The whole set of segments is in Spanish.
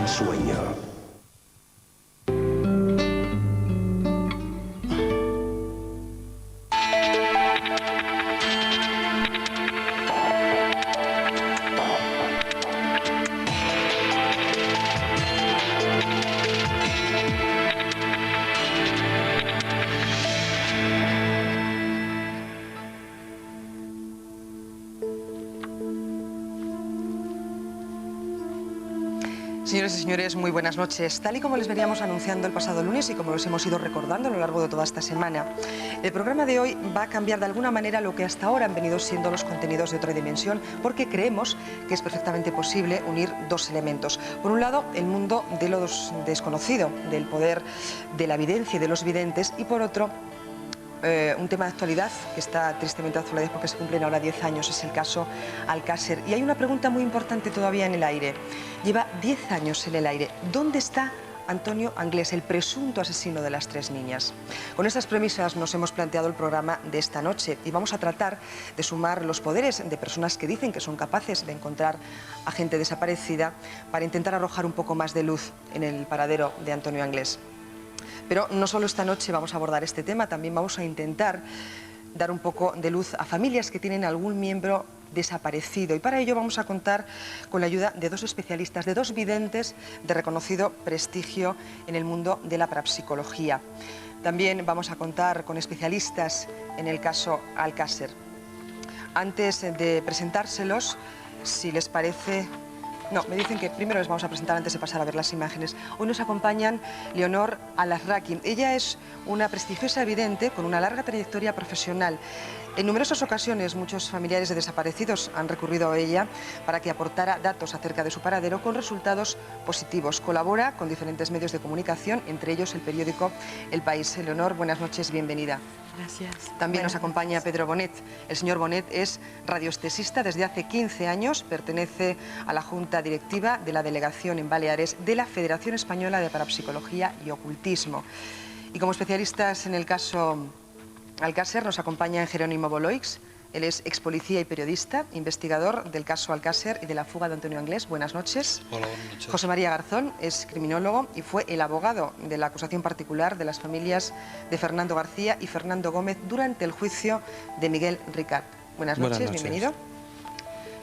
gran sueño. Señoras y señores, muy buenas noches. Tal y como les veníamos anunciando el pasado lunes y como los hemos ido recordando a lo largo de toda esta semana, el programa de hoy va a cambiar de alguna manera lo que hasta ahora han venido siendo los contenidos de Otra Dimensión, porque creemos que es perfectamente posible unir dos elementos. Por un lado, el mundo de lo desconocido, del poder de la evidencia y de los videntes, y por otro, un tema de actualidad que está tristemente de actualidad porque se cumplen ahora 10 años, es el caso Alcácer. Y hay una pregunta muy importante todavía en el aire. Lleva 10 años en el aire. ¿Dónde está Antonio Anglés, el presunto asesino de las 3 niñas? Con estas premisas nos hemos planteado el programa de esta noche y vamos a tratar de sumar los poderes de personas que dicen que son capaces de encontrar a gente desaparecida para intentar arrojar un poco más de luz en el paradero de Antonio Anglés. Pero no solo esta noche vamos a abordar este tema, también vamos a intentar dar un poco de luz a familias que tienen algún miembro desaparecido. Y para ello vamos a contar con la ayuda de 2 especialistas, de 2 videntes de reconocido prestigio en el mundo de la parapsicología. También vamos a contar con especialistas en el caso Alcácer. Antes de presentárselos, si les parece... No, me dicen que primero les vamos a presentar antes de pasar a ver las imágenes. Hoy nos acompañan Leonor Alasraqui. Ella es una prestigiosa vidente con una larga trayectoria profesional. En numerosas ocasiones muchos familiares de desaparecidos han recurrido a ella para que aportara datos acerca de su paradero con resultados positivos. Colabora con diferentes medios de comunicación, entre ellos el periódico El País. Leonor, buenas noches, bienvenida. Gracias. También nos acompaña Pedro Bonet. El señor Bonet es radioestesista desde hace 15 años, pertenece a la Junta Directiva de la Delegación en Baleares de la Federación Española de Parapsicología y Ocultismo. Y como especialistas en el caso Alcácer nos acompaña Jerónimo Boloix. Él es ex policía y periodista, investigador del caso Alcácer y de la fuga de Antonio Anglés. Buenas noches. Hola, buenas noches. José María Garzón es criminólogo y fue el abogado de la acusación particular de las familias de Fernando García y Fernando Gómez durante el juicio de Miguel Ricard. Buenas noches, bienvenido.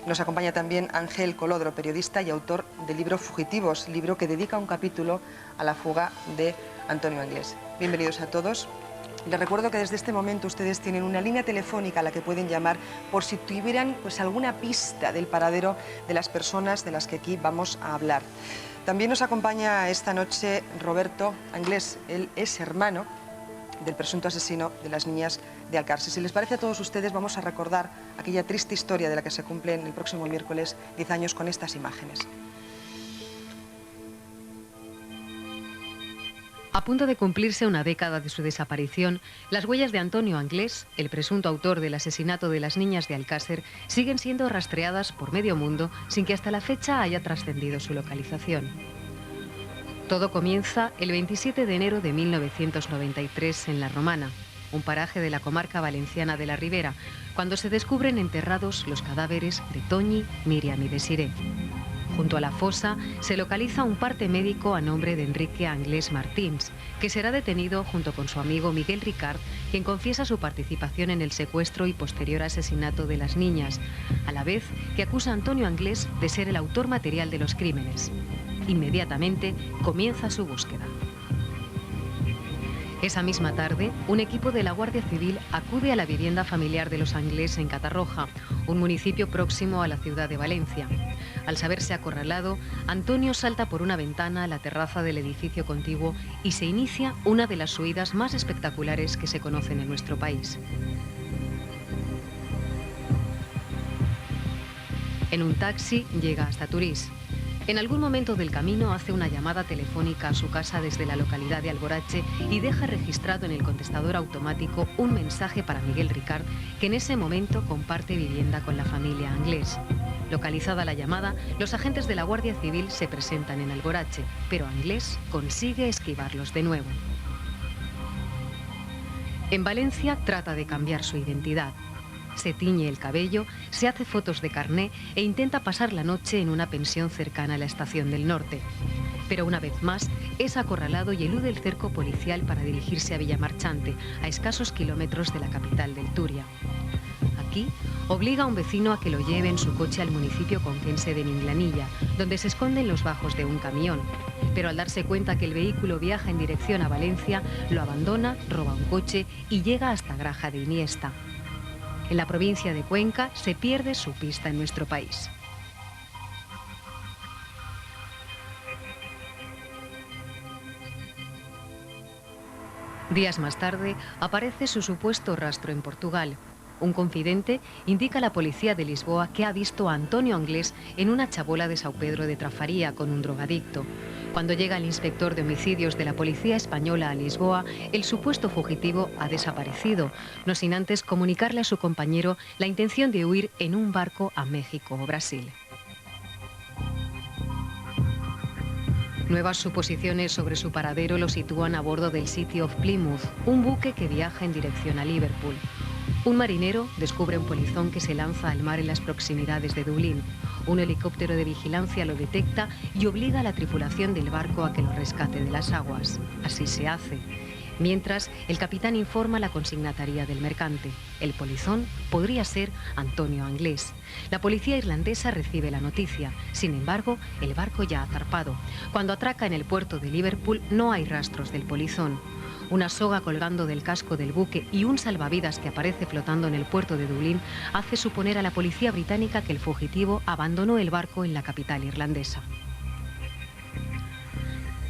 Nos acompaña también Ángel Colodro, periodista y autor del libro Fugitivos, libro que dedica un capítulo a la fuga de Antonio Anglés. Bienvenidos a todos. Les recuerdo que desde este momento ustedes tienen una línea telefónica a la que pueden llamar por si tuvieran alguna pista del paradero de las personas de las que aquí vamos a hablar. También nos acompaña esta noche Roberto Anglés. Él es hermano del presunto asesino de las niñas de Alcácer. Si les parece a todos ustedes, vamos a recordar aquella triste historia de la que se cumplen el próximo miércoles 10 años con estas imágenes. A punto de cumplirse una década de su desaparición, las huellas de Antonio Anglés, el presunto autor del asesinato de las niñas de Alcácer, siguen siendo rastreadas por medio mundo sin que hasta la fecha haya trascendido su localización. Todo comienza el 27 de enero de 1993 en La Romana, un paraje de la comarca valenciana de la Ribera, cuando se descubren enterrados los cadáveres de Toñi, Miriam y Desiré. Junto a la fosa se localiza un parte médico a nombre de Enrique Anglés Martins, que será detenido junto con su amigo Miguel Ricard, quien confiesa su participación en el secuestro y posterior asesinato de las niñas, a la vez que acusa a Antonio Anglés de ser el autor material de los crímenes. Inmediatamente comienza su búsqueda. Esa misma tarde, un equipo de la Guardia Civil acude a la vivienda familiar de los Anglés en Catarroja, un municipio próximo a la ciudad de Valencia. Al saberse acorralado, Antonio salta por una ventana a la terraza del edificio contiguo y se inicia una de las huidas más espectaculares que se conocen en nuestro país. En un taxi llega hasta Turís. En algún momento del camino hace una llamada telefónica a su casa desde la localidad de Alborache y deja registrado en el contestador automático un mensaje para Miguel Ricard, que en ese momento comparte vivienda con la familia Anglés. Localizada la llamada, los agentes de la Guardia Civil se presentan en Alborache, pero Anglés consigue esquivarlos de nuevo. En Valencia trata de cambiar su identidad. Se tiñe el cabello, se hace fotos de carné e intenta pasar la noche en una pensión cercana a la Estación del Norte. pero una vez más es acorralado y elude el cerco policial para dirigirse a Villamarchante, a escasos kilómetros de la capital del Turia. Aquí obliga a un vecino a que lo lleve en su coche al municipio conquense de Minglanilla, donde se esconde en los bajos de un camión. Pero al darse cuenta que el vehículo viaja en dirección a Valencia, lo abandona, roba un coche y llega hasta Graja de Iniesta. En la provincia de Cuenca se pierde su pista en nuestro país. Días más tarde aparece su supuesto rastro en Portugal. Un confidente indica a la policía de Lisboa que ha visto a Antonio Anglés en una chabola de São Pedro de Trafaría con un drogadicto. Cuando llega el inspector de homicidios de la policía española a Lisboa, el supuesto fugitivo ha desaparecido, no sin antes comunicarle a su compañero la intención de huir en un barco a México o Brasil. Nuevas suposiciones sobre su paradero lo sitúan a bordo del City of Plymouth, un buque que viaja en dirección a Liverpool. Un marinero descubre un polizón que se lanza al mar en las proximidades de Dublín. Un helicóptero de vigilancia lo detecta y obliga a la tripulación del barco a que lo rescate de las aguas. Así se hace. Mientras, el capitán informa a la consignataría del mercante. El polizón podría ser Antonio Anglés. La policía irlandesa recibe la noticia. Sin embargo, el barco ya ha zarpado. Cuando atraca en el puerto de Liverpool, no hay rastros del polizón. Una soga colgando del casco del buque y un salvavidas que aparece flotando en el puerto de Dublín hace suponer a la policía británica que el fugitivo abandonó el barco en la capital irlandesa.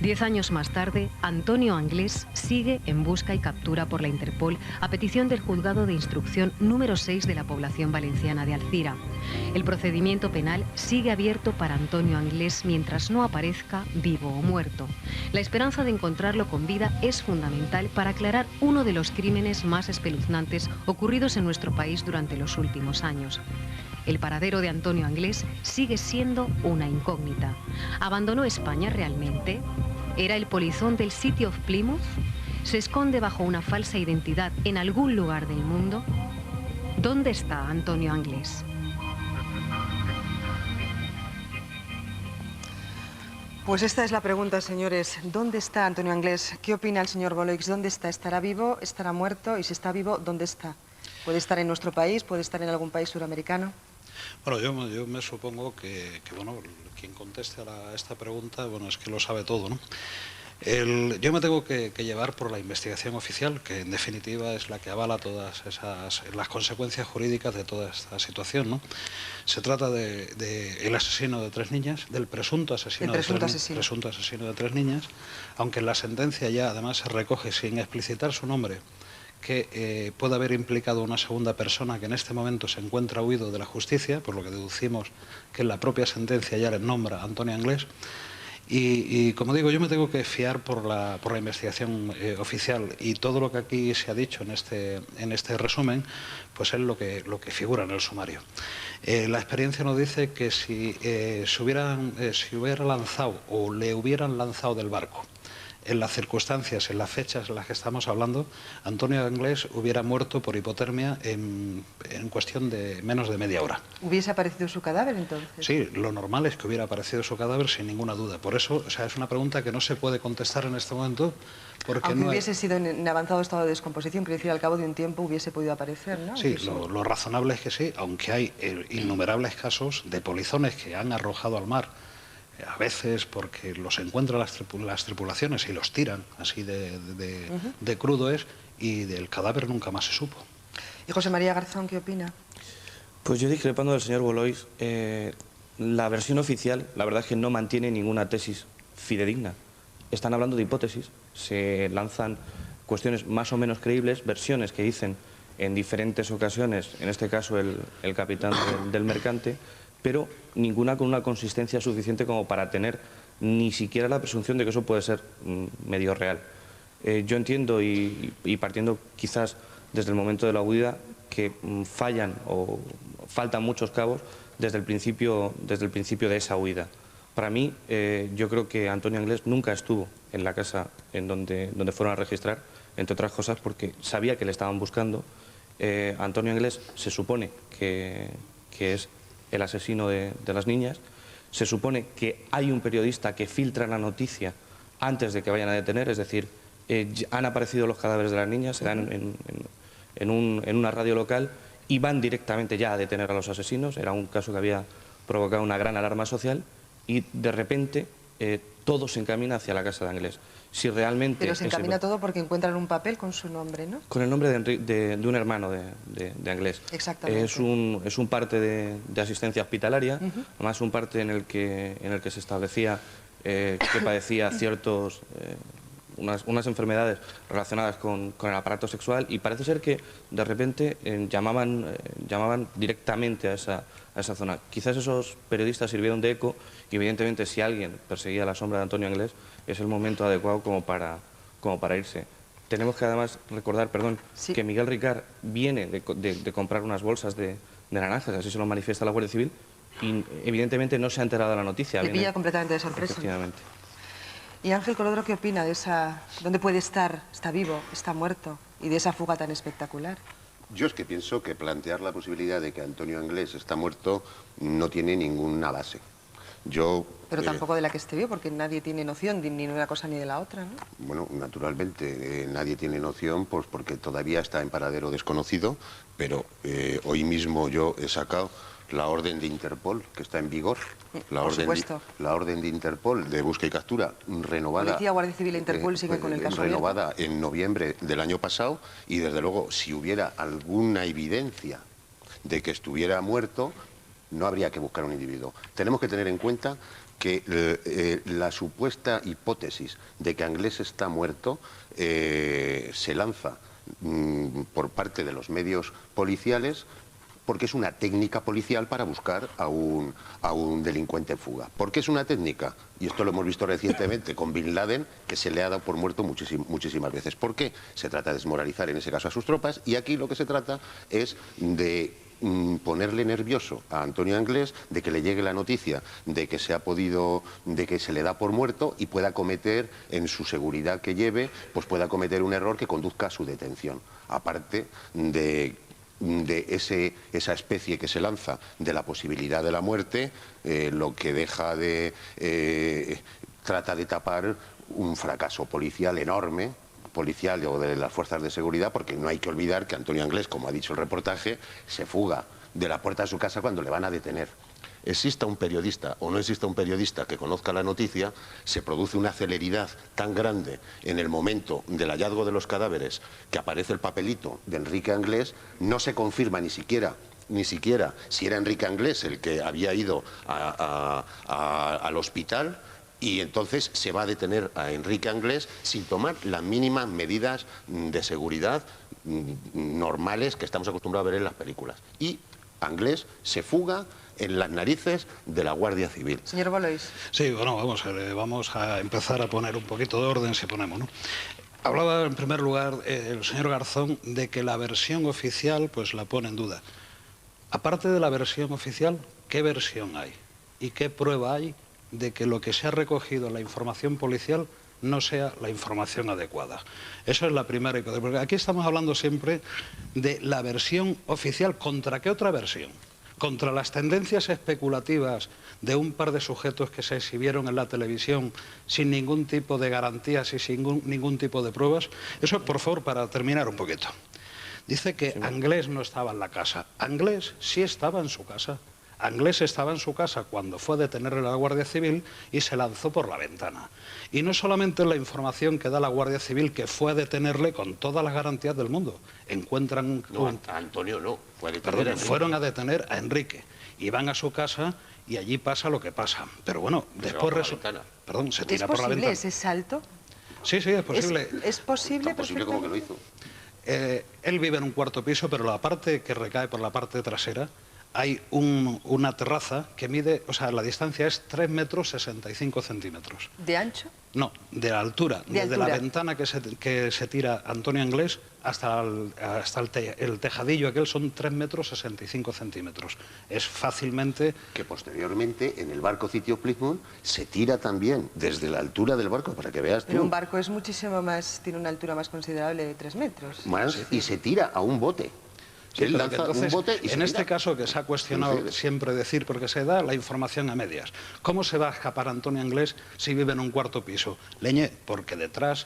10 años más tarde, Antonio Anglés sigue en busca y captura por la Interpol a petición del Juzgado de Instrucción número 6 de la población valenciana de Alcira. El procedimiento penal sigue abierto para Antonio Anglés mientras no aparezca vivo o muerto. La esperanza de encontrarlo con vida es fundamental para aclarar uno de los crímenes más espeluznantes ocurridos en nuestro país durante los últimos años. El paradero de Antonio Anglés sigue siendo una incógnita. ¿Abandonó España realmente? ¿Era el polizón del City of Plymouth? ¿Se esconde bajo una falsa identidad en algún lugar del mundo? ¿Dónde está Antonio Anglés? Pues esta es la pregunta, señores. ¿Dónde está Antonio Anglés? ¿Qué opina el señor Boloix? ¿Dónde está? ¿Estará vivo? ¿Estará muerto? Y si está vivo, ¿dónde está? ¿Puede estar en nuestro país? ¿Puede estar en algún país suramericano? Bueno, yo me supongo que bueno, quien conteste a esta pregunta, bueno, es que lo sabe todo, ¿no? Yo me tengo que llevar por la investigación oficial, que en definitiva es la que avala todas las consecuencias jurídicas de toda esta situación, ¿no? Se trata del asesino de 3 niñas, del presunto asesino de 3 niñas, aunque en la sentencia ya además se recoge sin explicitar su nombre, que puede haber implicado una segunda persona que en este momento se encuentra huido de la justicia, por lo que deducimos que en la propia sentencia ya le nombra Antonio Anglés. Y como digo, yo me tengo que fiar por la investigación oficial, y todo lo que aquí se ha dicho en este resumen, pues es lo que figura en el sumario. La experiencia nos dice que si hubiera lanzado o le hubieran lanzado del barco, en las circunstancias, en las fechas en las que estamos hablando, Antonio Anglés hubiera muerto por hipotermia en cuestión de menos de media hora. ¿Hubiese aparecido su cadáver entonces? Sí, lo normal es que hubiera aparecido su cadáver sin ninguna duda. Por eso, o sea, es una pregunta que no se puede contestar en este momento, porque aunque no hubiese sido en avanzado estado de descomposición, quiere decir, al cabo de un tiempo hubiese podido aparecer, ¿no? Sí, lo razonable es que sí, aunque hay innumerables casos de polizones que han arrojado al mar, a veces porque los encuentran las tripulaciones y los tiran así de crudo es, y del cadáver nunca más se supo. ¿Y José María Garzón qué opina? Pues yo, discrepando del señor Boloix, la versión oficial, la verdad es que no mantiene ninguna tesis fidedigna. Están hablando de hipótesis, se lanzan cuestiones más o menos creíbles, versiones que dicen en diferentes ocasiones, en este caso el capitán del mercante, pero ninguna con una consistencia suficiente como para tener ni siquiera la presunción de que eso puede ser medio real. Yo entiendo, y partiendo quizás desde el momento de la huida, que fallan o faltan muchos cabos desde el principio de esa huida. Para mí, yo creo que Antonio Anglés nunca estuvo en la casa en donde fueron a registrar, entre otras cosas porque sabía que le estaban buscando. Antonio Anglés se supone que es el asesino de las niñas. Se supone que hay un periodista que filtra la noticia antes de que vayan a detener, es decir, han aparecido los cadáveres de las niñas, se dan en una radio local y van directamente ya a detener a los asesinos. Era un caso que había provocado una gran alarma social y de repente todo se encamina hacia la casa de Anglés. Si realmente Pero se encamina todo porque encuentran un papel con su nombre, ¿no? con el nombre de un hermano de Anglés. Exactamente. Es un parte de asistencia hospitalaria, además un parte en el que se establecía que padecía unas enfermedades relacionadas con el aparato sexual, y parece ser que de repente llamaban directamente a esa zona. Quizás esos periodistas sirvieron de eco y evidentemente si alguien perseguía la sombra de Antonio Anglés es el momento adecuado como para irse. Tenemos que además recordar, Sí. que Miguel Ricard viene de comprar unas bolsas de naranjas, así se lo manifiesta la Guardia Civil, y evidentemente no se ha enterado de la noticia. Le pilla completamente de sorpresa. Efectivamente. ¿Y Ángel Colodro qué opina de esa... ¿Dónde puede estar? ¿Está vivo? ¿Está muerto? Y de esa fuga tan espectacular. Yo es que pienso que plantear la posibilidad de que Antonio Anglés está muerto no tiene ninguna base. Pero tampoco de la que esté vivo, porque nadie tiene noción ni de una cosa ni de la otra, ¿no? Bueno, naturalmente, nadie tiene noción, pues porque todavía está en paradero desconocido, pero hoy mismo yo he sacado la orden de Interpol, que está en vigor. La orden de Interpol de busca y captura renovada. Policía, Guardia Civil e Interpol siguen con el caso renovada abierto. en noviembre del año pasado, y desde luego si hubiera alguna evidencia de que estuviera muerto, no habría que buscar un individuo. Tenemos que tener en cuenta que la supuesta hipótesis de que Anglés está muerto se lanza por parte de los medios policiales porque es una técnica policial para buscar a un delincuente en fuga. ¿Por qué es una técnica? Y esto lo hemos visto recientemente con Bin Laden, que se le ha dado por muerto muchísimas veces. ¿Por qué? Se trata de desmoralizar en ese caso a sus tropas, y aquí lo que se trata es de ponerle nervioso a Antonio Anglés, de que le llegue la noticia de que de que se le da por muerto y pueda cometer, en su seguridad que lleve, pues pueda cometer un error que conduzca a su detención. Aparte de esa especie que se lanza de la posibilidad de la muerte, lo que deja trata de tapar un fracaso policial enorme, policial o de las fuerzas de seguridad, porque no hay que olvidar que Antonio Anglés, como ha dicho el reportaje, se fuga de la puerta de su casa cuando le van a detener. Exista un periodista o no exista un periodista que conozca la noticia, se produce una celeridad tan grande en el momento del hallazgo de los cadáveres, que aparece el papelito de Enrique Anglés, no se confirma ni siquiera si era Enrique Anglés el que había ido al hospital, y entonces se va a detener a Enrique Anglés sin tomar las mínimas medidas de seguridad normales que estamos acostumbrados a ver en las películas. Y Anglés se fuga en las narices de la Guardia Civil. Señor Bolois. Sí, bueno, vamos a empezar a poner un poquito de orden si ponemos, ¿no? Hablaba en primer lugar el señor Garzón de que la versión oficial pues la pone en duda. Aparte de la versión oficial, ¿qué versión hay? ¿Y qué prueba hay de que lo que se ha recogido en la información policial no sea la información adecuada? Eso es la primera hipótesis, porque aquí estamos hablando siempre de la versión oficial. ¿Contra qué otra versión? ¿Contra las tendencias especulativas de un par de sujetos que se exhibieron en la televisión sin ningún tipo de garantías y sin ningún tipo de pruebas? Eso, por favor, para terminar un poquito. Dice que Anglés no estaba en la casa. Anglés sí estaba en su casa. Anglés estaba en su casa cuando fue a detenerle a la Guardia Civil y se lanzó por la ventana. Y no solamente la información que da la Guardia Civil, que fue a detenerle con todas las garantías del mundo. Encuentran... No, a Antonio no, fueron a detener a Enrique. Y van a su casa y allí pasa lo que pasa. Pero bueno, después... se tira por la ventana. ¿Es posible ese salto? Sí, es posible. ¿Es posible? Tan posible como que lo hizo. Él vive en un cuarto piso, pero la parte que recae por la parte trasera hay una terraza que mide, o sea, la distancia es 3 metros 65 centímetros. ¿De ancho? No, de altura. Desde la ventana que se tira Antonio Anglés hasta el tejadillo aquel son 3 metros 65 centímetros. Es fácilmente... Que posteriormente en el barco City of Plymouth se tira también desde la altura del barco, para que veas tú. Pero un barco es muchísimo más, tiene una altura más considerable de 3 metros. Más, sí. Y se tira a un bote. Sí, Él pero lanza entonces, un bote y se en este tira. caso que se ha cuestionado Sí, sí. siempre decir, porque se da la información a medias. ¿Cómo se va a escapar Antonio Anglés si vive en un cuarto piso? Leñe, porque detrás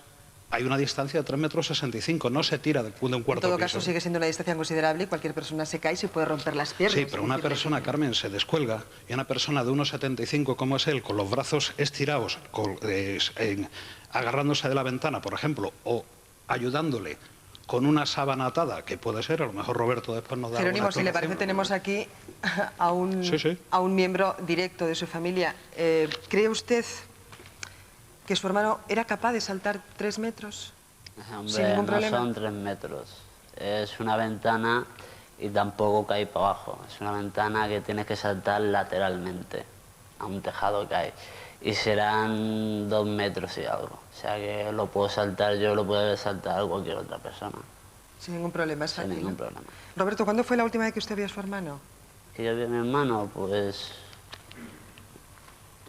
hay una distancia de 3,65 m, no se tira de un cuarto piso. En todo caso, sigue siendo una distancia considerable y cualquier persona se cae y se puede romper las piernas. Sí, pero una persona, Carmen, se descuelga y una persona de 1,75 como es él, con los brazos estirados, agarrándose de la ventana, por ejemplo, o ayudándole con una sábana atada, que puede ser, a lo mejor Roberto después nos da Jerónimo, alguna si le parece, aclaración. tenemos aquí a un, Sí, sí. a un miembro directo de su familia. ¿Cree usted que su hermano era capaz de saltar 3 metros Hombre, sin ningún no problema? son 3 metros. Es una ventana y tampoco cae para abajo. Es una ventana que tienes que saltar lateralmente a un tejado que hay. Y serán 2 metros y algo. O sea que lo puedo saltar yo, lo puede saltar cualquier otra persona. Sin ningún problema, es Sin fácil, ningún ¿no? problema. Roberto, ¿cuándo fue la última vez que usted vio a su hermano? Que yo vi a mi hermano, pues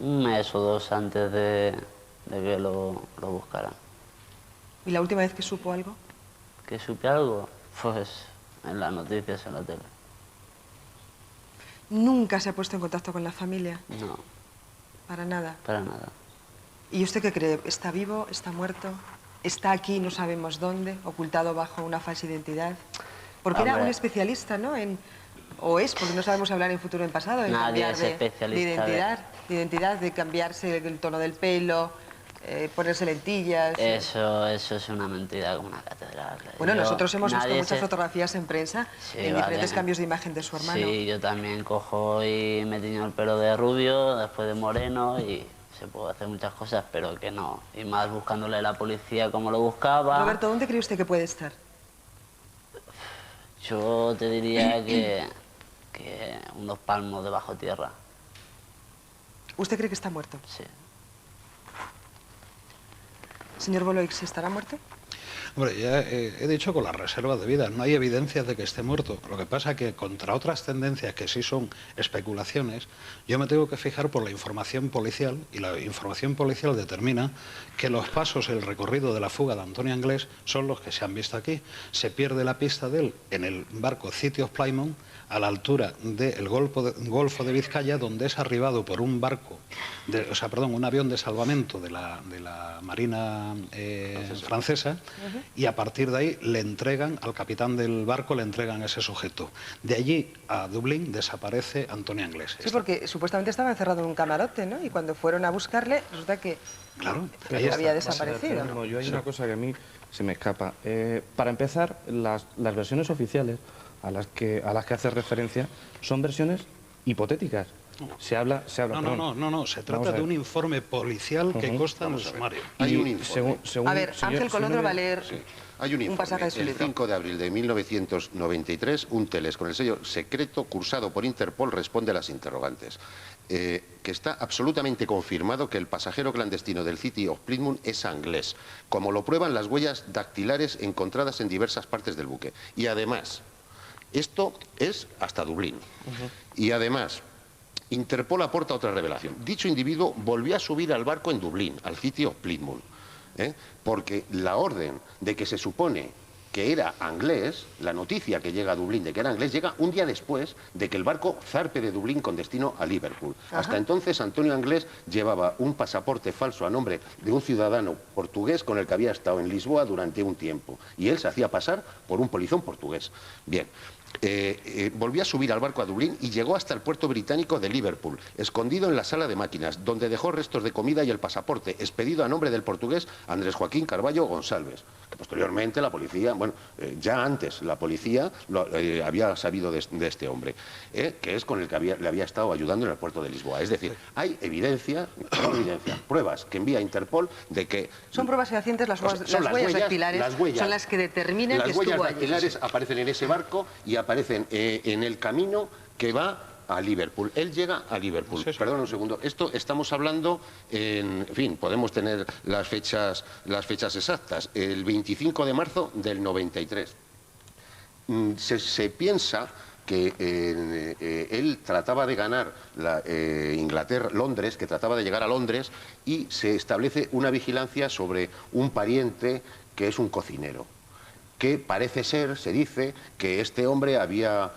1 mes o 2 antes de que lo buscaran. ¿Y la última vez que supo algo? ¿Que supe algo? Pues en las noticias, en la tele. ¿Nunca se ha puesto en contacto con la familia? No, Para nada. para nada. ¿Y usted qué cree? ¿Está vivo? ¿Está muerto? ¿Está aquí, no sabemos dónde, ocultado bajo una falsa identidad? Porque era Hombre. un especialista, ¿no? O es, porque no sabemos hablar en futuro o en pasado, en Nadie cambiar es de especialista identidad, de cambiarse el tono del pelo, ponerse lentillas. Eso es una mentira como una catedral. Bueno, Yo- nosotros hemos visto nadie muchas se- fotografías en prensa Sí, en vale. diferentes cambios de imagen de su hermano. Sí, yo también cojo y me tiño el pelo de rubio, después de moreno y se puede hacer muchas cosas, pero que no. Y más buscándole a la policía como lo buscaba. Roberto, ¿dónde cree usted que puede estar? Yo te diría que unos palmos debajo tierra, ¿Usted cree que está muerto? sí. Señor Boloix, ¿estará muerto? Hombre, ya he dicho con la reserva de vida, no hay evidencias de que esté muerto. Lo que pasa es que contra otras tendencias que sí son especulaciones, yo me tengo que fijar por la información policial, y la información policial determina que los pasos, el recorrido de la fuga de Antonio Anglés son los que se han visto aquí. Se pierde la pista de él en el barco City of Plymouth, a la altura del Golfo de Vizcaya, donde es arribado por un barco, un avión de salvamento de la Marina francesa, y a partir de ahí le entregan, al capitán del barco le entregan ese sujeto. De allí a Dublín desaparece Antonio Anglés. Sí, porque supuestamente estaba encerrado en un camarote, ¿no? Y cuando fueron a buscarle, resulta que Claro, ahí había está. desaparecido. No, yo hay una cosa que a mí se me escapa. Para empezar, las versiones oficiales a las que hace referencia son versiones hipotéticas. Se habla. No, perdón. se Vamos trata a ver. de un informe policial que consta en el sumario. Hay un Y informe. según A ver, señor- Ángel Colodro señor- va a leer Hay un informe, pasaje de su el libro. 5 de abril de 1993, un teles con el sello secreto cursado por Interpol responde a las interrogantes. Que está absolutamente confirmado que el pasajero clandestino del City of Plymouth es Anglés, como lo prueban las huellas dactilares encontradas en diversas partes del buque. Y además, esto es hasta Dublín. Y además, Interpol aporta otra revelación. Dicho individuo volvió a subir al barco en Dublín, al City of Plymouth, porque la orden de que se supone que era Anglés, la noticia que llega a Dublín de que era Anglés, llega un día después de que el barco zarpe de Dublín con destino a Liverpool. Hasta entonces, Antonio Anglés llevaba un pasaporte falso a nombre de un ciudadano portugués con el que había estado en Lisboa durante un tiempo. Y él se hacía pasar por un polizón portugués. Bien. Volvió a subir al barco a Dublín y llegó hasta el puerto británico de Liverpool, escondido en la sala de máquinas, donde dejó restos de comida y el pasaporte, expedido a nombre del portugués Andrés Joaquín Carballo González, que posteriormente la policía, ya antes la policía había sabido de este hombre, que es con el que le había estado ayudando en el puerto de Lisboa. Es decir, hay pruebas que envía Interpol de que... Son pruebas fehacientes, las Son huellas dactilares son las que determinan que Las huellas estuvo allí. dactilares aparecen en ese barco y aparecen en el camino que va a Liverpool. Él llega a Liverpool. Sí, sí. Perdón un segundo. Esto estamos hablando, en fin, podemos tener las fechas exactas. El 25 de marzo del 93. Se piensa que él trataba de ganar Londres, que trataba de llegar a Londres, y se establece una vigilancia sobre un pariente que es un cocinero. que parece ser, se dice, que este hombre había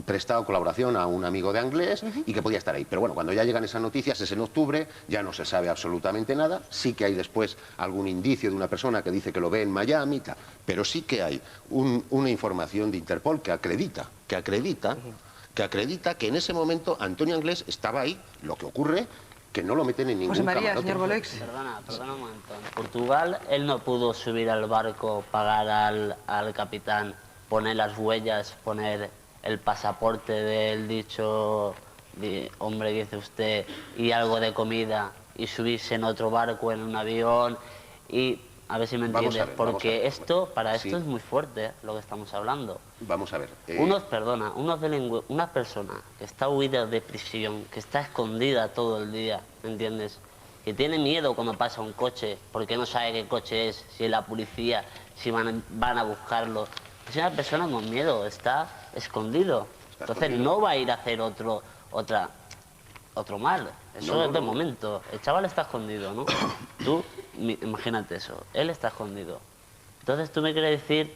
prestado colaboración a un amigo de Anglés y que podía estar ahí. Pero bueno, cuando ya llegan esas noticias, es en octubre, ya no se sabe absolutamente nada. Sí que hay después algún indicio de una persona que dice que lo ve en Miami, tal, pero sí que hay una información de Interpol que acredita que en ese momento Antonio Anglés estaba ahí. Lo que ocurre que no lo meten en ningún José María, camarote. señor Boloix. Perdona un momento. En Portugal, él no pudo subir al barco, pagar al capitán, poner las huellas, poner el pasaporte del dicho hombre que dice usted y algo de comida y subirse en otro barco, en un avión y... A ver si me entiendes, porque esto, para esto es muy fuerte, lo que estamos hablando. Vamos a ver. Una persona que está huida de prisión, que está escondida todo el día, ¿me entiendes? Que tiene miedo cuando pasa un coche, porque no sabe qué coche es, si es la policía, si van a buscarlo. Es una persona con miedo, está escondido. Entonces no va a ir a hacer otro mal. Eso es de momento. El chaval está escondido, ¿no? Tú, imagínate eso. Él está escondido. Entonces tú me quieres decir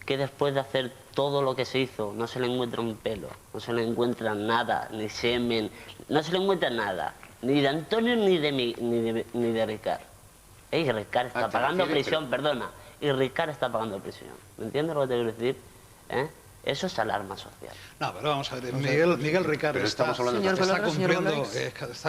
que después de hacer todo lo que se hizo, no se le encuentra un pelo, no se le encuentra nada, ni semen, no se le encuentra nada. Ni de Antonio ni de Ricard. Y Ricard está pagando prisión, perdona. Y Ricard está pagando prisión. ¿Me entiendes lo que te quiero decir? Eso es alarma social. No, pero vamos a ver, Miguel Ricard está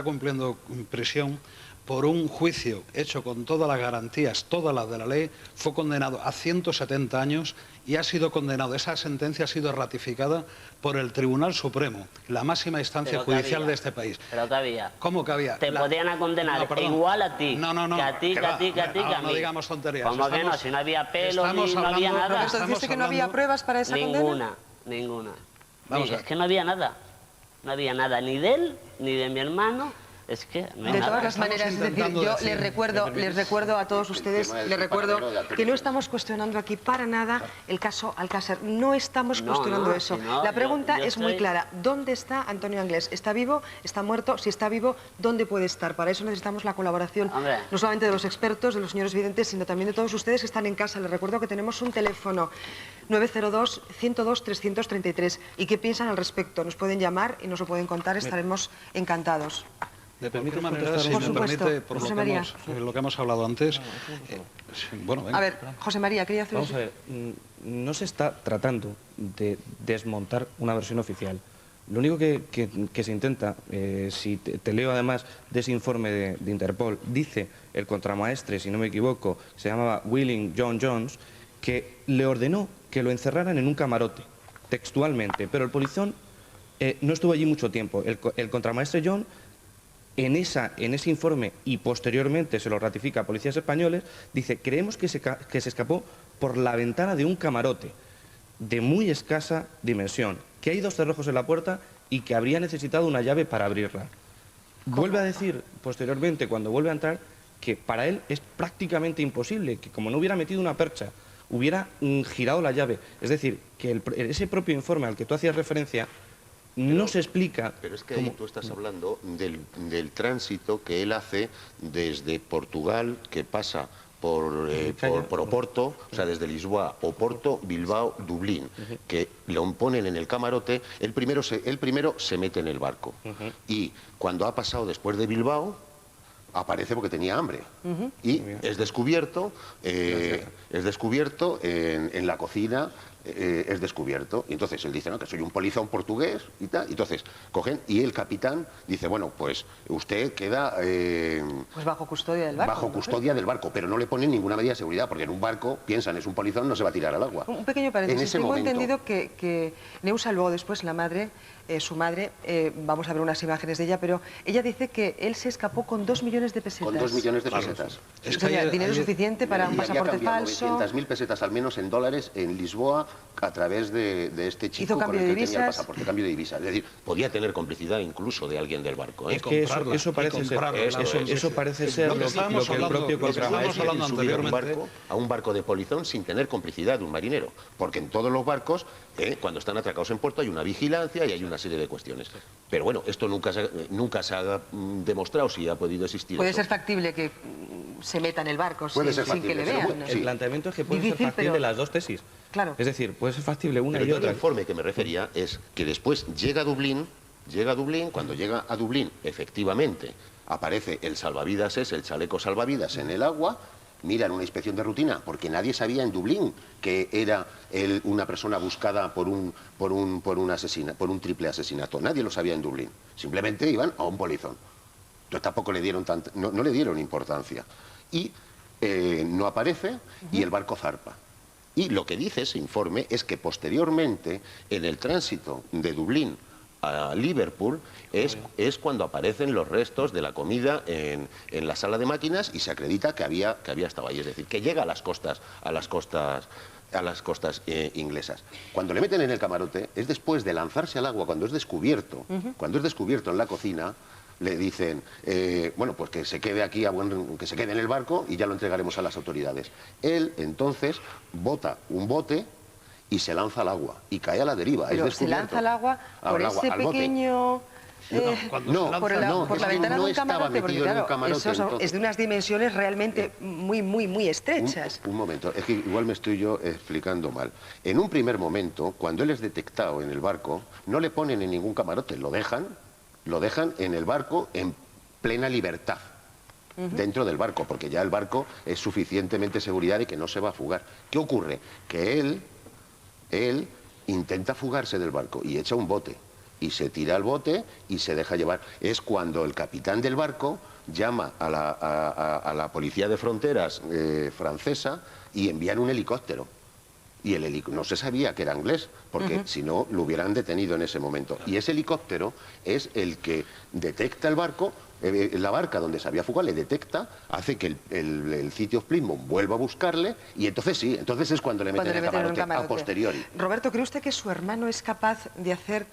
cumpliendo prisión por un juicio hecho con todas las garantías, todas las de la ley. Fue condenado a 170 años y ha sido condenado. Esa sentencia ha sido ratificada por el Tribunal Supremo, la máxima instancia judicial de este país. ¿Pero qué había? ¿Cómo que había? Te podían condenar igual a ti, que a ti, que a ti, que a ti, que a mí. No digamos tonterías. ¿Cómo que no? Si no había pelo, ni no había nada. ¿Entonces dice que no había pruebas para esa condena? Ninguna. Es que no había nada. No había nada ni de él, ni de mi hermano. Es que no hay de nada. todas las maneras, es decir, yo les recuerdo a todos ustedes, que no estamos cuestionando aquí para nada el caso Alcácer. No estamos cuestionando eso. La pregunta es muy clara. ¿Dónde está Antonio Anglés? ¿Está vivo? ¿Está muerto? Si está vivo, ¿dónde puede estar? Para eso necesitamos la colaboración, no solamente de los expertos, de los señores videntes, sino también de todos ustedes que están en casa. Les recuerdo que tenemos un teléfono 902-102-333. ¿Y qué piensan al respecto? Nos pueden llamar y nos lo pueden contar. Estaremos encantados. De cualquier manera, si me permite, por lo que hemos hablado antes... bueno, venga. A ver, José María, quería hacer... Vamos a ver, no se está tratando de desmontar una versión oficial. Lo único que se intenta, si te leo además de ese informe de Interpol, dice el contramaestre, si no me equivoco, se llamaba Willing John Jones, que le ordenó que lo encerraran en un camarote, textualmente, pero el polizón no estuvo allí mucho tiempo. El contramaestre John... En ese informe, y posteriormente se lo ratifica a policías españoles, dice: creemos que se escapó por la ventana de un camarote de muy escasa dimensión, que hay 2 cerrojos en la puerta y que habría necesitado una llave para abrirla. Vuelve a decir posteriormente, cuando vuelve a entrar, que para él es prácticamente imposible, que como no hubiera metido una percha, hubiera girado la llave. Es decir, que ese propio informe al que tú hacías referencia no se explica. Pero es que ahí tú estás hablando del tránsito que él hace desde Portugal, que pasa por Oporto, o sea, desde Lisboa, Oporto, Bilbao, Dublín, que lo ponen en el camarote. Él primero se mete en el barco y cuando ha pasado después de Bilbao, aparece porque tenía hambre y es descubierto en la cocina. Es descubierto, y entonces él dice, no, que soy un polizón portugués y tal. Entonces cogen y el capitán dice, bueno, pues usted queda pues bajo custodia del barco. Bajo custodia del barco, pero no le ponen ninguna medida de seguridad, porque en un barco, piensan, es un polizón, no se va a tirar al agua. Un pequeño paréntesis. Tengo entendido que Neusa, luego después la madre, su madre, vamos a ver unas imágenes de ella, pero ella dice que él se escapó con 2 millones de pesetas. Con 2 millones de pesetas. Es que dinero suficiente para un pasaporte falso. 900.000 pesetas al menos en dólares en Lisboa, a través de este chico con el que tenía el pasaporte, cambio de divisas. Es decir, podía tener complicidad incluso de alguien del barco. Es que eso parece ser lo que el propio contramaestre subir a un barco de polizón sin tener complicidad de un marinero. Porque en todos los barcos, cuando están atracados en puerto, hay una vigilancia y hay una serie de cuestiones. Pero bueno, esto nunca se ha demostrado si ha podido existir. ¿Puede ser factible que se meta en el barco Puede ser sin que le factible, vean. sí. El planteamiento es que puede Difícil, ser factible pero- las dos tesis. Claro. Es decir, puede ser factible una Pero y yo el otra. informe que me refería es que después llega a Dublín, cuando llega a Dublín, efectivamente, aparece el salvavidas el chaleco salvavidas en el agua, miran una inspección de rutina, porque nadie sabía en Dublín que era una persona buscada por un triple asesinato. Nadie lo sabía en Dublín. Simplemente iban a un polizón. Entonces tampoco le dieron no le dieron importancia. Y no aparece y el barco zarpa. Y lo que dice ese informe es que posteriormente, en el tránsito de Dublín a Liverpool, es cuando aparecen los restos de la comida en la sala de máquinas y se acredita que había estado ahí. Es decir, que llega a las costas inglesas. Cuando le meten en el camarote, es después de lanzarse al agua, cuando es descubierto en la cocina, le dicen, bueno, pues que se quede aquí, que se quede en el barco y ya lo entregaremos a las autoridades. Él, entonces, bota un bote y se lanza al agua y cae a la deriva. Pero es se descubierto. lanza al agua por ese al bote. pequeño... por la ventana de un camarote, porque claro, eso es de unas dimensiones realmente muy estrechas. Un momento, es que igual me estoy yo explicando mal. En un primer momento, cuando él es detectado en el barco, no le ponen en ningún camarote, lo dejan en el barco en plena libertad, dentro del barco, porque ya el barco es suficientemente seguridad y que no se va a fugar. ¿Qué ocurre? Que él intenta fugarse del barco y echa un bote, y se tira al bote y se deja llevar. Es cuando el capitán del barco llama a la policía de fronteras francesa y envían un helicóptero. Y el helicóptero no se sabía que era inglés, porque si no lo hubieran detenido en ese momento. Y ese helicóptero es el que detecta el barco, la barca donde se había fugado, le detecta, hace que el City of Plymouth vuelva a buscarle, y entonces sí, entonces es cuando le meten en el camarote a posteriori. Roberto, ¿cree usted que su hermano es capaz de hacer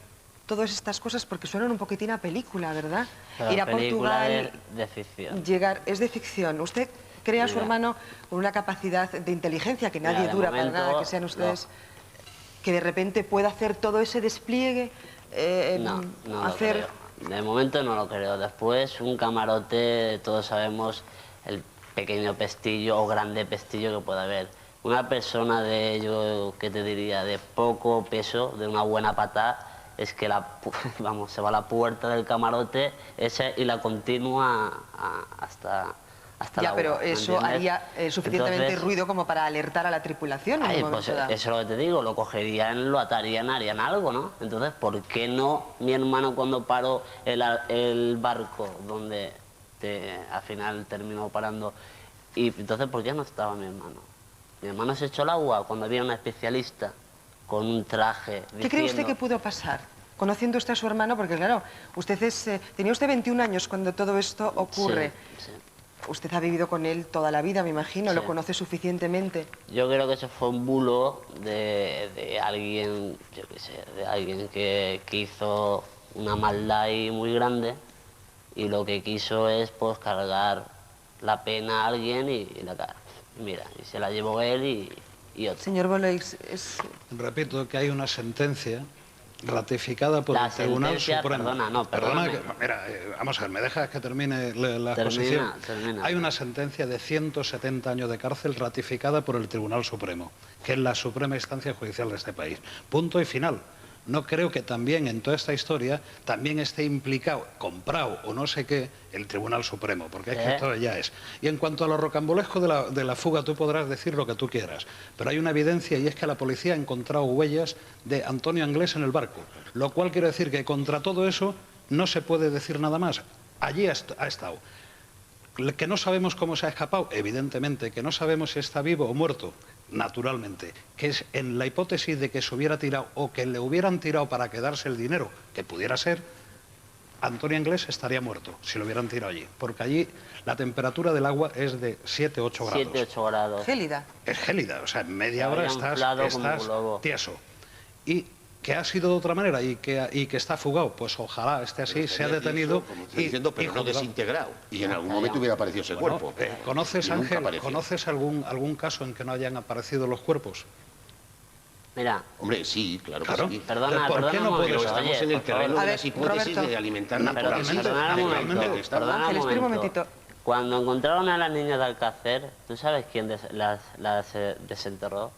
todas estas cosas? Porque suenan un poquitín a película, ¿verdad? Pero Ir a película Portugal, de ficción. llegar, es de ficción. ¿Usted cree a su Mira. hermano con una capacidad de inteligencia que Mira, nadie de dura para momento, nada, que sean ustedes, que de repente pueda hacer todo ese despliegue? No hacer... lo creo. De momento no lo creo. Después, un camarote, todos sabemos el pequeño pestillo o grande pestillo que puede haber. Una persona de, yo, ¿qué te diría?, de poco peso, de una buena patada, es que se va a la puerta del camarote esa y la continúa hasta el Ya, agua, pero ¿me eso entiendes? haría suficientemente Entonces, ruido como para alertar a la tripulación en ay, un pues momento dado. eso es lo que te digo, lo cogerían, lo atarían, harían algo, ¿no? Entonces, ¿por qué no mi hermano cuando paró el barco donde al final terminó parando? Y entonces, ¿por qué no estaba mi hermano? Mi hermano se echó al agua cuando había una especialista con un traje. ¿Qué cree usted que pudo pasar? Conociendo usted a su hermano, porque claro, usted tenía usted 21 años cuando todo esto ocurre. Sí. Usted ha vivido con él toda la vida, me imagino, Sí. lo conoce suficientemente. Yo creo que eso fue un bulo de alguien, yo qué sé, de alguien que hizo una maldad ahí muy grande y lo que quiso es pues cargar la pena a alguien y mira, y se la llevó él y otro. Señor Boloix, Repito que hay una sentencia ratificada por La el Tribunal sentencia, Supremo. perdóname. Mira, vamos a ver, ¿me dejas que termine la exposición? Termina. Hay una sentencia de 170 años de cárcel ratificada por el Tribunal Supremo, que es la suprema instancia judicial de este país. Punto y final. No creo que también en toda esta historia también esté implicado, comprado o no sé qué, el Tribunal Supremo, porque es que esto ya es. Y en cuanto a lo rocambolesco de la fuga, tú podrás decir lo que tú quieras, pero hay una evidencia y es que la policía ha encontrado huellas de Antonio Anglés en el barco, lo cual quiere decir que contra todo eso no se puede decir nada más. Allí ha estado. Que no sabemos cómo se ha escapado, evidentemente, que no sabemos si está vivo o muerto, naturalmente, que es en la hipótesis de que se hubiera tirado o que le hubieran tirado para quedarse el dinero, que pudiera ser, Antonio Anglés estaría muerto si lo hubieran tirado allí, porque allí la temperatura del agua es de 7-8 grados. 7-8 grados. gélida. Es gélida, o sea, en media hora Había estás inflado como un globo. tieso. Y que ha sido de otra manera y que está fugado, pues ojalá esté así, se ha detenido Como está diciendo, pero no juzgado. desintegrado. Y en algún momento hubiera aparecido ese Bueno, cuerpo. ¿conoces, Y nunca Ángel, apareció. ¿conoces algún caso en que no hayan aparecido los cuerpos? Mira, Hombre, sí, claro, Claro. que sí. perdona, ¿Por qué perdona no un puede momento, estar? Estamos oye, en el por terreno favor. A de ver, las hipótesis Roberto. de alimentar Perdona naturalmente. un momento, naturalmente perdona un estamos. momento. Ángel, espera un momentito. Cuando encontraron a las niñas de Alcácer, ¿tú sabes quién las desenterró?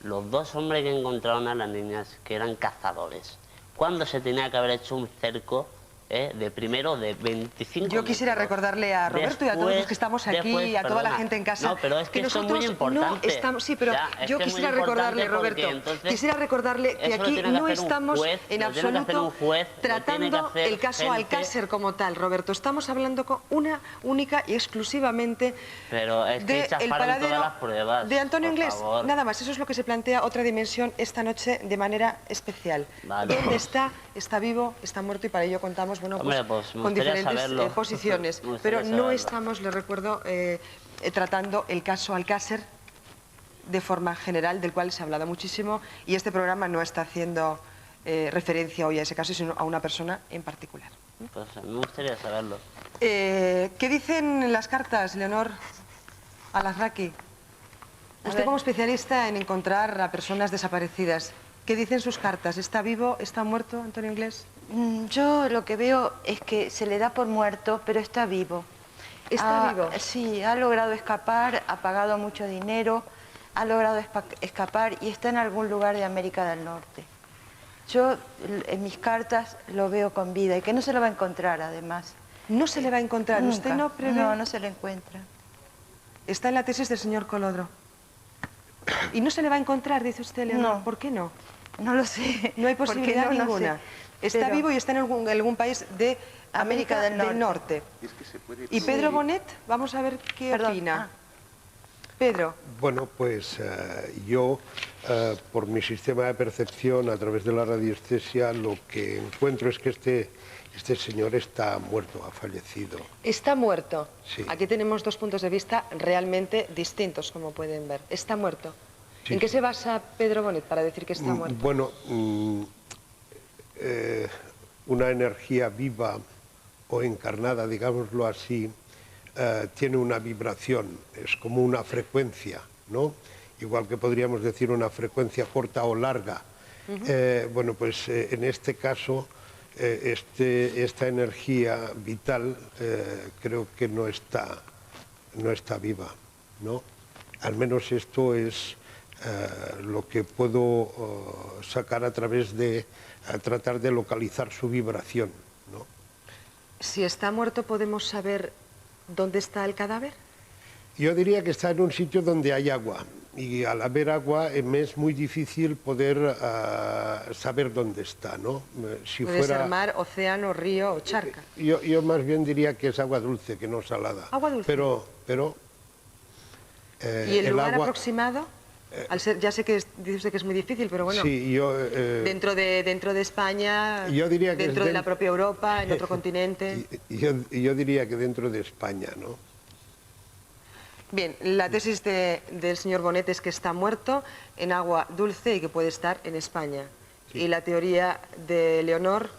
Los dos hombres que encontraron a las niñas, que eran cazadores. ¿Cuándo se tenía que haber hecho un cerco de primero de 25 Yo quisiera metros? recordarle a Roberto y a todos los que estamos aquí y a toda la perdona. gente en casa No, pero es que esto es muy importante. no estamos... Sí, pero Ya, es yo que es muy quisiera recordarle, importante Roberto, porque entonces quisiera recordarle que eso lo aquí tiene que no hacer un estamos juez, en lo tiene que hacer absoluto un juez, lo tiene que tratando hacer el caso gente. Alcácer como tal, Roberto. Estamos hablando con una única y exclusivamente Pero es que del chafaron paradero todas las pruebas. de Antonio por Inglés. favor. Nada más, eso es lo que se plantea otra dimensión esta noche de manera especial. Vale. ¿Dónde está? ¿Está vivo? ¿Está muerto? Y para ello contamos, bueno, Hombre, pues, pues me con gustaría diferentes saberlo. posiciones. Me gustaría Pero no saberlo. estamos, les recuerdo, tratando el caso Alcácer de forma general, del cual se ha hablado muchísimo, y este programa no está haciendo referencia hoy a ese caso, sino a una persona en particular. Pues me gustaría saberlo. ¿Qué dicen las cartas, Leonor Alarraqui? Usted como especialista en encontrar a personas desaparecidas, ¿qué dicen sus cartas? ¿Está vivo? ¿Está muerto, Antonio Inglés? Yo lo que veo es que se le da por muerto, pero está vivo. ¿Está vivo? Sí, ha logrado escapar, ha pagado mucho dinero, ha logrado escapar y está en algún lugar de América del Norte. Yo en mis cartas lo veo con vida y que no se lo va a encontrar además. No se le va a encontrar. Nunca. ¿Usted no prevé? No, no se le encuentra. Está en la tesis del señor Colodro. ¿Y no se le va a encontrar, dice usted, Leonor? No. ¿Por qué no? No lo sé. No hay porque posibilidad no ninguna. sé. Está Pero vivo y está en algún país de América del Norte. Es que se puede ¿Y Pedro Bonet? Vamos a ver qué Perdón. opina. Pedro. Bueno, pues yo, por mi sistema de percepción, a través de la radiestesia, lo que encuentro es que este señor está muerto, ha fallecido. Está muerto. Sí. Aquí tenemos dos puntos de vista realmente distintos, como pueden ver. Está muerto. Sí. ¿En qué se basa Pedro Bonet para decir que está muerto? Bueno, una energía viva o encarnada, digámoslo así, tiene una vibración, es como una frecuencia, ¿no? Igual que podríamos decir una frecuencia corta o larga. Bueno, pues en este caso, esta energía vital creo que no está viva, ¿no? Al menos esto es lo que puedo sacar a través de tratar de localizar su vibración, ¿no? Si está muerto, ¿podemos saber dónde está el cadáver? Yo diría que está en un sitio donde hay agua, y al haber agua me es muy difícil poder saber dónde está, ¿no? Si Puede ser mar, océano, río o charca. yo más bien diría que es agua dulce, que no salada. Agua dulce. Pero ¿Y el lugar agua, aproximado? Al ser, ya sé que dice usted que es muy difícil, pero bueno, sí, dentro de España, yo diría que dentro es de la propia Europa, en otro continente. yo diría que dentro de España, ¿no? Bien, la tesis del señor Bonet es que está muerto en agua dulce y que puede estar en España. Sí. Y la teoría de Leonor,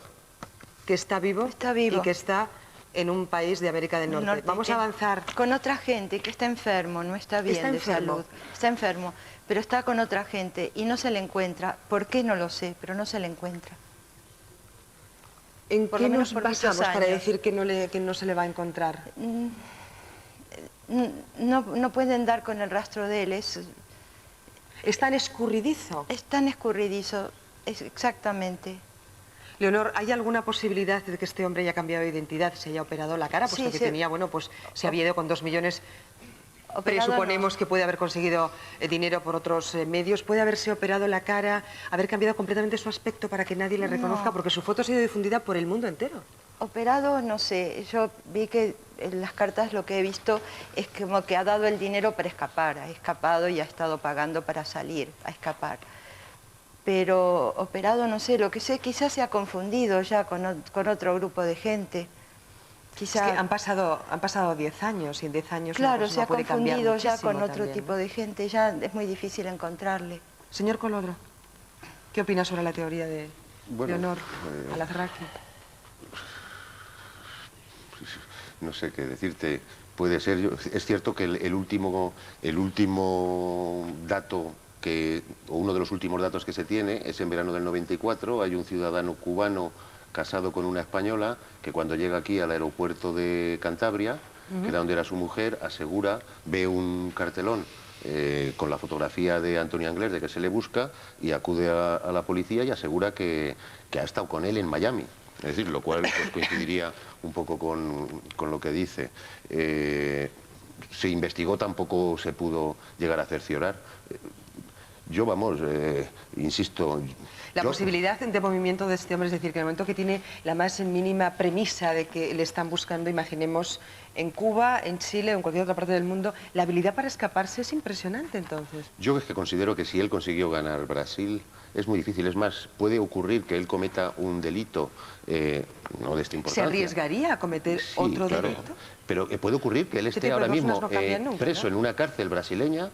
que está vivo, Está vivo. y que está en un país de América del Norte. Vamos que- a avanzar. Con otra gente que está enfermo, no está bien Está de enfermo. salud. Está enfermo, pero está con otra gente y no se le encuentra. ¿Por qué? No lo sé, pero no se le encuentra. ¿En Por qué lo menos nos por muchos basamos para años. decir que no se le va a encontrar? No pueden dar con el rastro de él, es Es tan escurridizo. tan escurridizo, exactamente. Leonor, ¿hay alguna posibilidad de que este hombre haya cambiado de identidad, se haya operado la cara, puesto Sí, que se- tenía, bueno, pues se había ido con 2 millones? Operado Presuponemos no. que puede haber conseguido dinero por otros medios. ¿Puede haberse operado la cara, haber cambiado completamente su aspecto para que nadie le reconozca? Porque su foto ha sido difundida por el mundo entero. Operado, no sé, yo vi que en las cartas lo que he visto es como que ha dado el dinero para escapar, ha escapado y ha estado pagando para salir, a escapar. Pero operado, no sé, lo que sé, quizás se ha confundido ya con otro grupo de gente. Es Quizá, que han pasado 10 años y en 10 años una claro, persona se ha puede cambiar confundido ya muchísimo con otro también, tipo ¿no? de gente, ya es muy difícil encontrarle. Señor Colodro, ¿qué opina sobre la teoría de Bueno, Leonor Alarraqui? No sé qué decirte. Puede ser, es cierto que el último dato o uno de los últimos datos que se tiene es en verano del 94. Hay un ciudadano cubano casado con una española que cuando llega aquí al aeropuerto de Cantabria que era donde era su mujer, asegura, ve un cartelón con la fotografía de Antonio Anglés, de que se le busca, y acude a la policía y asegura que ha estado con él en Miami. Es decir, lo cual pues, coincidiría un poco con lo que dice. Se investigó, tampoco se pudo llegar a cerciorar. Yo, vamos, insisto... La posibilidad de movimiento de este hombre, es decir, que en el momento que tiene la más mínima premisa de que le están buscando, imaginemos, en Cuba, en Chile o en cualquier otra parte del mundo, la habilidad para escaparse es impresionante, entonces. Yo es que considero que si él consiguió ganar Brasil, es muy difícil. Es más, puede ocurrir que él cometa un delito, no de esta importancia. ¿Se arriesgaría a cometer otro delito? Pero puede ocurrir que él esté ahora mismo preso en una cárcel brasileña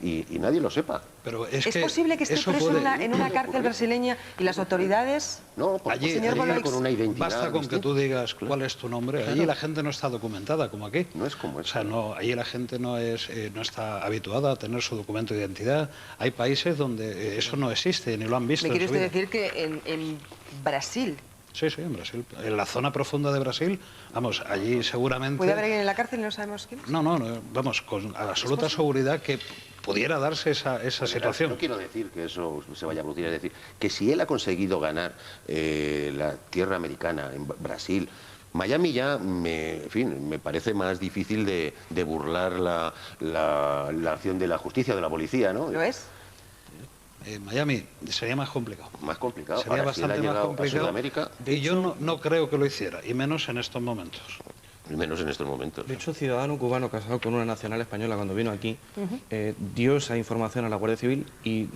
y nadie lo sepa. Pero ¿Es posible que esté preso en una cárcel brasileña y las autoridades? No, allí con una identidad. Basta con que tú digas cuál es tu nombre. Claro. Allí la gente no está documentada como aquí. No es como eso. O sea, no, allí la gente no está habituada a tener su documento de identidad. Hay países donde eso no existe, ni lo han visto. ¿Me quiere usted decir que en Brasil? Sí, en Brasil. En la zona profunda de Brasil, vamos, allí seguramente... ¿Puede haber alguien en la cárcel y no sabemos quién es? No, vamos, con absoluta seguridad que pudiera darse esa situación. No quiero decir que eso se vaya a producir, es decir, que si él ha conseguido ganar la tierra americana en Brasil, Miami ya, en fin, me parece más difícil de burlar la acción de la justicia, de la policía, ¿no? ¿Lo es? Miami sería más complicado. Más complicado. Sería ahora, bastante si él ha más complicado. A Sudamérica, y yo no creo que lo hiciera, y menos en estos momentos. Y menos en estos momentos. De hecho, un ciudadano cubano casado con una nacional española cuando vino aquí dio esa información a la Guardia Civil y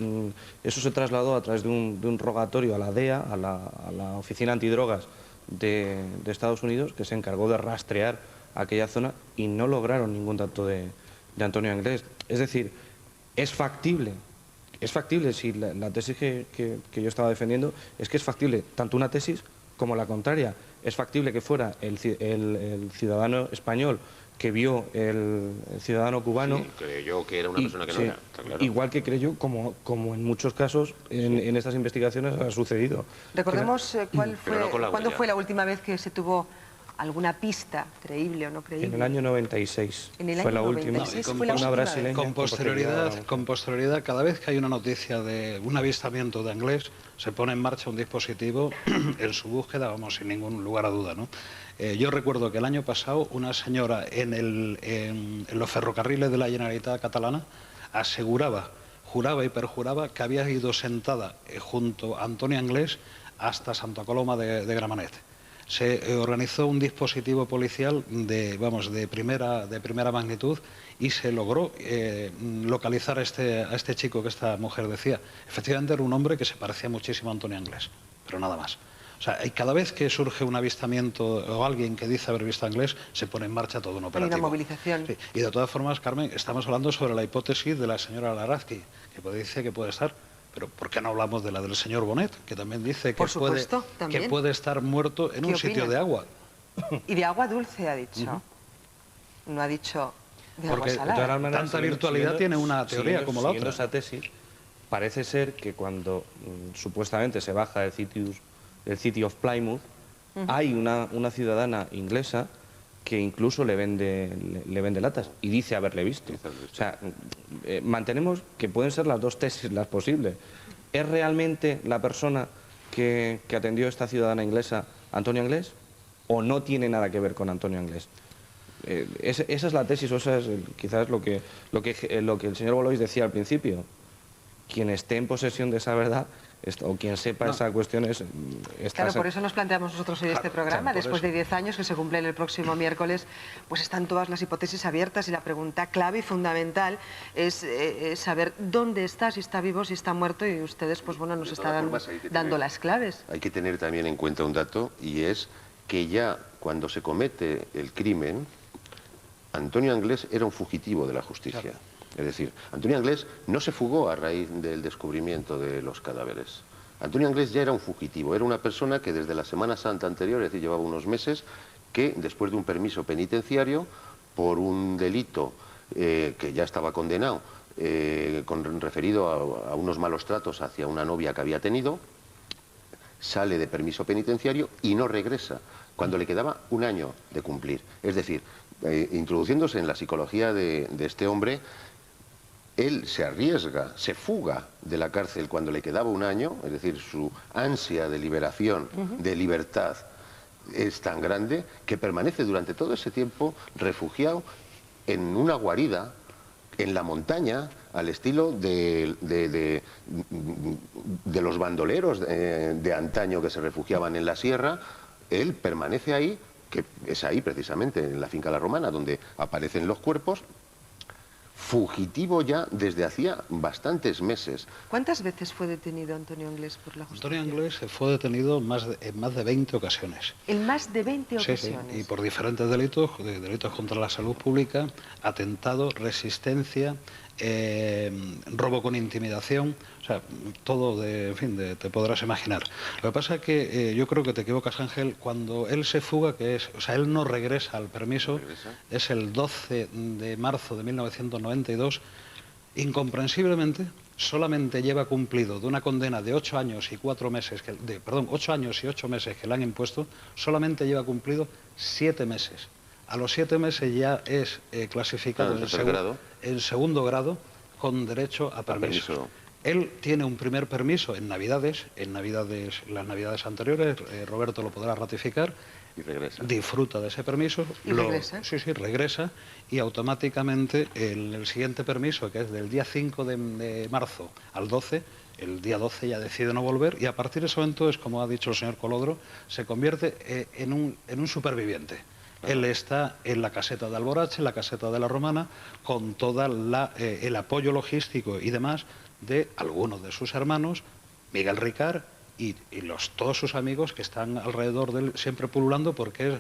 eso se trasladó a través de un rogatorio a la DEA, a la Oficina Antidrogas de Estados Unidos, que se encargó de rastrear aquella zona y no lograron ningún dato de Antonio Anglés. Es decir, es factible, si la tesis que yo estaba defendiendo es que es factible tanto una tesis como la contraria. Es factible que fuera el ciudadano español que vio el ciudadano cubano. Sí, creyó que era una persona que no era. Está claro. Igual que creyó, como en muchos casos en estas investigaciones ha sucedido. Recordemos cuándo fue la última vez que se tuvo alguna pista creíble o no creíble. En el año 96. Fue la última. Una brasileña. Con posterioridad, cada vez que hay una noticia de un avistamiento de Anglés, se pone en marcha un dispositivo en su búsqueda, vamos, sin ningún lugar a duda, ¿no? Yo recuerdo que el año pasado una señora en los ferrocarriles de la Generalitat catalana juraba y perjuraba que había ido sentada junto a Antonio Anglés hasta Santa Coloma de Gramenet. Se organizó un dispositivo policial de primera magnitud y se logró localizar a este chico que esta mujer decía. Efectivamente era un hombre que se parecía muchísimo a Antonio Anglés, pero nada más. O sea, cada vez que surge un avistamiento o alguien que dice haber visto a Anglés, se pone en marcha todo un operativo. Hay una movilización. Sí. Y de todas formas, Carmen, estamos hablando sobre la hipótesis de la señora Larazki, que dice que puede estar... Pero ¿por qué no hablamos de la del señor Bonet, que también dice que puede estar muerto en un sitio de agua? Y de agua dulce, ha dicho. No ha dicho de agua salada. Porque tanta virtualidad tiene una teoría como la otra. Esa tesis, parece ser que cuando supuestamente se baja del City of Plymouth, hay una ciudadana inglesa que incluso le vende latas y dice haberle visto. O sea, mantenemos que pueden ser las dos tesis las posibles. ¿Es realmente la persona que atendió a esta ciudadana inglesa Antonio Anglés o no tiene nada que ver con Antonio Anglés? Esa es la tesis, o esa es quizás lo que el señor Bolois decía al principio. Quien esté en posesión de esa verdad o quien sepa esa cuestión es... Claro, por eso nos planteamos nosotros hoy este programa. Después de 10 años, que se cumplen el próximo miércoles, pues están todas las hipótesis abiertas y la pregunta clave y fundamental es saber dónde está, si está vivo, si está muerto, y ustedes, pues bueno, nos estarán dando las claves. Hay que tener también en cuenta un dato, y es que ya cuando se comete el crimen, Antonio Anglés era un fugitivo de la justicia. Claro. Es decir, Antonio Anglés no se fugó a raíz del descubrimiento de los cadáveres. Antonio Anglés ya era un fugitivo, era una persona que desde la Semana Santa anterior, es decir, llevaba unos meses, que después de un permiso penitenciario, por un delito que ya estaba condenado, referido a unos malos tratos hacia una novia que había tenido, sale de permiso penitenciario y no regresa. cuando le quedaba un año de cumplir. Es decir, introduciéndose en la psicología de este hombre, él se arriesga, se fuga de la cárcel cuando le quedaba un año, es decir, su ansia de liberación, de libertad, es tan grande que permanece durante todo ese tiempo refugiado en una guarida, en la montaña, al estilo de los bandoleros de antaño que se refugiaban en la sierra. Él permanece ahí, que es ahí precisamente, en la finca La Romana, donde aparecen los cuerpos, fugitivo ya desde hacía bastantes meses. ¿Cuántas veces fue detenido Antonio Anglés por la justicia? Antonio Anglés fue detenido en más de 20 ocasiones. En más de 20 Sí, ocasiones. sí, y por diferentes delitos, delitos contra la salud pública, atentado, resistencia, robo con intimidación, o sea, todo en fin, te podrás imaginar. Lo que pasa es que yo creo que te equivocas, Ángel, cuando él se fuga, o sea, él no regresa al permiso, es el 12 de marzo de 1992, incomprensiblemente, solamente lleva cumplido de una condena de 8 años y 4 meses, 8 años y 8 meses que le han impuesto, solamente lleva cumplido 7 meses. A los 7 meses ya es clasificado en segundo grado con derecho a permiso. Él tiene un primer permiso en Navidades, las Navidades anteriores, Roberto lo podrá ratificar, Y regresa. Disfruta de ese permiso. ¿Y regresa? Sí, regresa y automáticamente el siguiente permiso, que es del día 5 de marzo al 12, el día 12 ya decide no volver y a partir de ese momento es, como ha dicho el señor Colodro, se convierte en un superviviente. Él está en la caseta de Alborache, en la caseta de La Romana, con todo el apoyo logístico y demás de algunos de sus hermanos, Miguel Ricard y todos sus amigos que están alrededor de él siempre pululando porque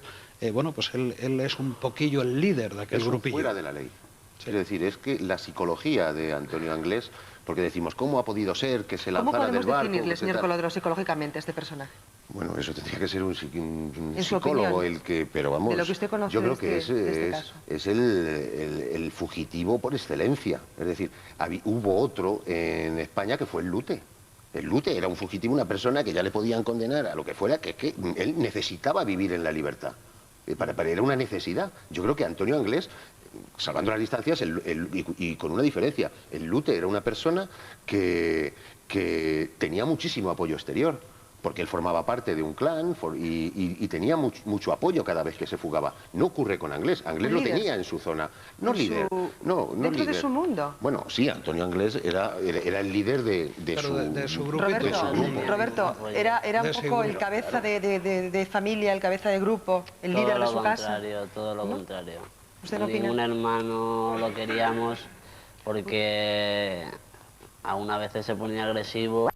pues él es un poquillo el líder de aquel grupillo. Fuera de la ley. Sí. Es decir, es que la psicología de Antonio Anglés, porque decimos, ¿cómo ha podido ser que se lanzara del barco? ¿Cómo podemos definirle, señor Colodro, psicológicamente a este personaje? Bueno, eso tendría que ser un psicólogo el que, pero vamos, de lo que usted conoce, yo creo que caso. Es el fugitivo por excelencia. Es decir, hubo otro en España que fue el Lute. El Lute era un fugitivo, una persona que ya le podían condenar a lo que fuera, que él necesitaba vivir en la libertad. Era una necesidad. Yo creo que Antonio Anglés, salvando las distancias y con una diferencia, el Lute era una persona que tenía muchísimo apoyo exterior, porque él formaba parte de un clan y tenía mucho apoyo cada vez que se fugaba. No ocurre con Anglés. Anglés lo tenía en su zona. No líder. No ¿Dentro líder. de su mundo? Bueno, sí, Antonio Anglés era el líder de su grupo. Roberto, era un poco el cabeza de familia, el cabeza de grupo, el líder de su casa. Todo lo contrario. ¿Usted no opina? Ningún hermano lo queríamos porque a una vez se ponía agresivo.